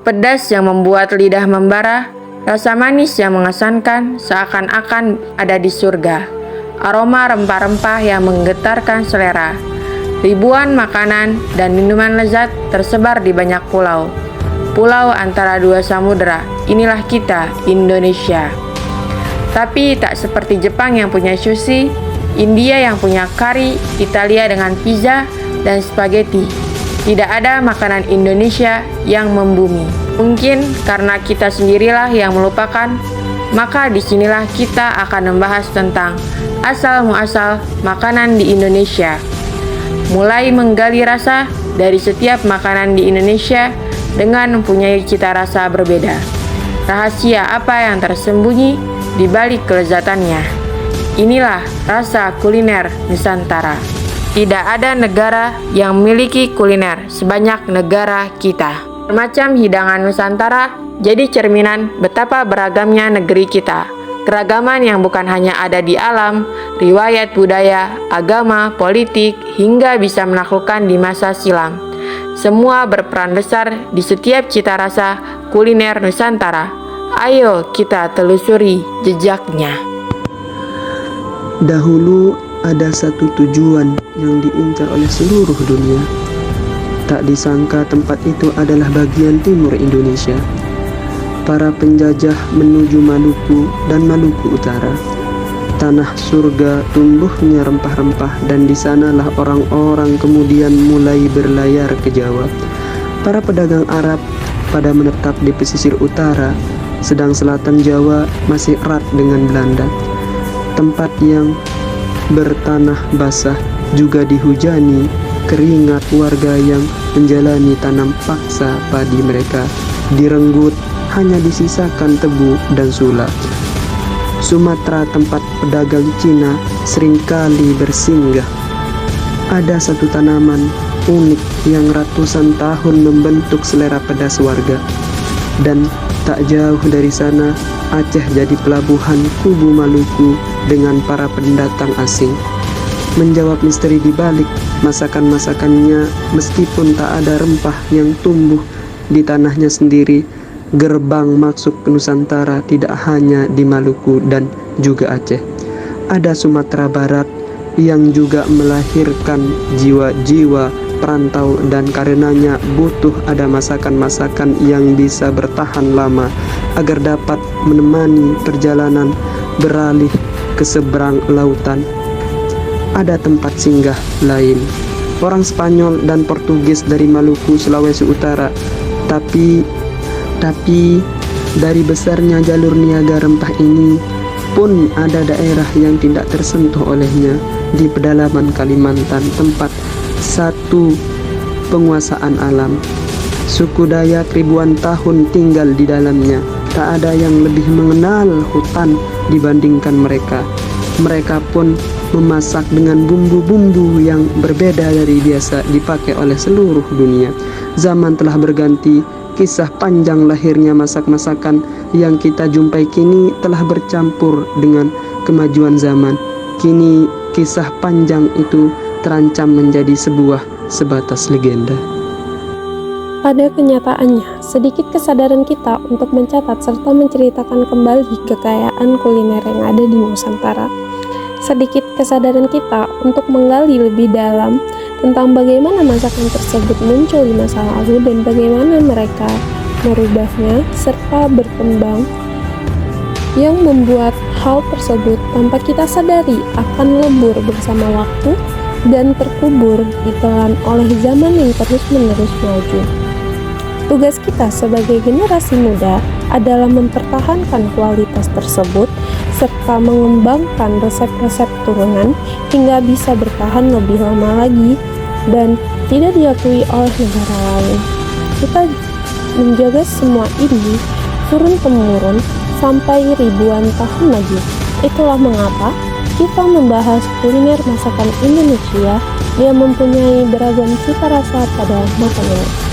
Pedas yang membuat lidah membara, rasa manis yang mengesankan seakan-akan ada di surga. Aroma rempah-rempah yang menggetarkan selera. Ribuan makanan dan minuman lezat tersebar di banyak pulau. Pulau antara dua samudera, inilah kita, Indonesia. Tapi tak seperti Jepang yang punya sushi, India yang punya kari, Italia dengan pizza dan spaghetti. Tidak ada makanan Indonesia yang membumi. Mungkin karena kita sendirilah yang melupakan, maka disinilah kita akan membahas tentang asal-muasal makanan di Indonesia. Mulai menggali rasa dari setiap makanan di Indonesia dengan mempunyai cita rasa berbeda. Rahasia apa yang tersembunyi di balik kelezatannya? Inilah rasa kuliner Nusantara. Tidak ada negara yang memiliki kuliner sebanyak negara kita. Bermacam hidangan Nusantara jadi cerminan betapa beragamnya negeri kita. Keragaman yang bukan hanya ada di alam, riwayat budaya, agama, politik, hingga bisa menaklukkan di masa silam. Semua berperan besar di setiap cita rasa kuliner Nusantara. Ayo kita telusuri jejaknya. Dahulu ada satu tujuan yang diincar oleh seluruh dunia. Tak disangka tempat itu adalah bagian timur Indonesia. Para penjajah menuju Maluku dan Maluku Utara. Tanah surga tumbuhnya rempah-rempah, dan di sanalah orang-orang kemudian mulai berlayar ke Jawa. Para pedagang Arab pada menetap di pesisir utara, sedang selatan Jawa masih erat dengan Belanda. Tempat yang bertanah basah juga dihujani keringat warga yang menjalani tanam paksa padi mereka. Direnggut hanya disisakan tebu dan sula. Sumatera, tempat pedagang Cina seringkali bersinggah. Ada satu tanaman unik yang ratusan tahun membentuk selera pedas warga. Dan tak jauh dari sana, Aceh jadi pelabuhan kubu Maluku dengan para pendatang asing. Menjawab misteri di balik masakan-masakannya, meskipun tak ada rempah yang tumbuh di tanahnya sendiri, gerbang masuk ke Nusantara tidak hanya di Maluku dan juga Aceh. Ada Sumatera Barat yang juga melahirkan jiwa-jiwa perantau, dan karenanya butuh ada masakan-masakan yang bisa bertahan lama agar dapat menemani perjalanan beralih ke seberang lautan. Ada tempat singgah lain, orang Spanyol dan Portugis dari Maluku, Sulawesi Utara. Tapi dari besarnya jalur niaga rempah ini pun ada daerah yang tidak tersentuh olehnya di pedalaman Kalimantan, tempat satu penguasaan alam. Suku Dayak ribuan tahun tinggal di dalamnya. Tak ada yang lebih mengenal hutan dibandingkan mereka. Mereka pun memasak dengan bumbu-bumbu yang berbeda dari biasa dipakai oleh seluruh dunia. Zaman telah berganti, kisah panjang lahirnya masak-masakan yang kita jumpai kini telah bercampur dengan kemajuan zaman. Kini kisah panjang itu terancam menjadi sebatas legenda. Pada kenyataannya, sedikit kesadaran kita untuk mencatat serta menceritakan kembali kekayaan kuliner yang ada di Nusantara. Sedikit kesadaran kita untuk menggali lebih dalam tentang bagaimana masakan tersebut muncul di masa lalu dan bagaimana mereka merubahnya serta berkembang, yang membuat hal tersebut tanpa kita sadari akan lebur bersama waktu dan terkubur ditelan oleh zaman yang terus-menerus maju. Tugas kita sebagai generasi muda adalah mempertahankan kualitas tersebut serta mengembangkan resep-resep turunan hingga bisa bertahan lebih lama lagi dan tidak diakui oleh negara lain. Kita menjaga semua ini turun-temurun sampai ribuan tahun lagi. Itulah mengapa kita membahas kuliner masakan Indonesia yang mempunyai beragam cita rasa pada makanan.